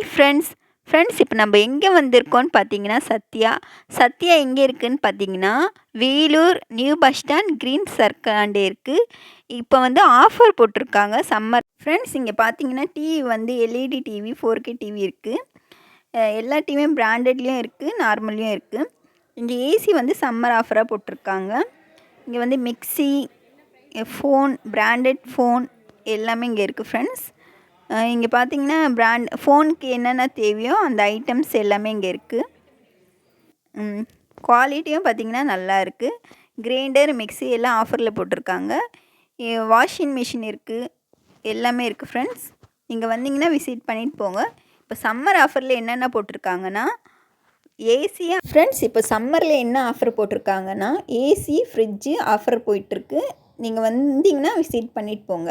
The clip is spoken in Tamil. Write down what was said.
ஹாய் ஃப்ரெண்ட்ஸ் இப்போ நம்ம எங்கே வந்திருக்கோன்னு பார்த்தீங்கன்னா சத்யா எங்கே இருக்குதுன்னு பார்த்தீங்கன்னா Vellore new bus stand green சர்க்கிளாண்டே இருக்குது. இப்போ வந்து ஆஃபர் போட்டிருக்காங்க சம்மர். ஃப்ரெண்ட்ஸ் இங்கே பார்த்தீங்கன்னா டிவி வந்து எல்இடி டிவி 4K டிவி இருக்குது. எல்லா டிவியும் பிராண்டட்லேயும் இருக்குது, நார்மல்லையும் இருக்குது. இங்கே ஏசி வந்து சம்மர் ஆஃபராக போட்டிருக்காங்க. இங்கே வந்து மிக்சி, ஃபோன், பிராண்டட் ஃபோன் எல்லாமே இங்கே இருக்குது ஃப்ரெண்ட்ஸ். இங்கே பார்த்தீங்கன்னா ஃபோனுக்கு என்னென்ன தேவையோ அந்த ஐட்டம்ஸ் எல்லாமே இங்கே இருக்குது. குவாலிட்டியும் பார்த்திங்கன்னா நல்லா இருக்குது. கிரைண்டர், மிக்ஸி எல்லாம் ஆஃபரில் போட்டிருக்காங்க. வாஷிங் மிஷின் இருக்குது, எல்லாமே இருக்குது ஃப்ரெண்ட்ஸ். இங்கே வந்தீங்கன்னா விசிட் பண்ணிட்டு போங்க. இப்போ சம்மர் ஆஃபரில் என்னென்ன போட்டிருக்காங்கன்னா ஏசியாக ஃப்ரெண்ட்ஸ், இப்போ சம்மரில் என்ன ஆஃபர் போட்டிருக்காங்கன்னா ஏசி, ஃப்ரிட்ஜு ஆஃபர் போயிட்டுருக்கு. நீங்கள் வந்தீங்கன்னா விசிட் பண்ணிட்டு போங்க.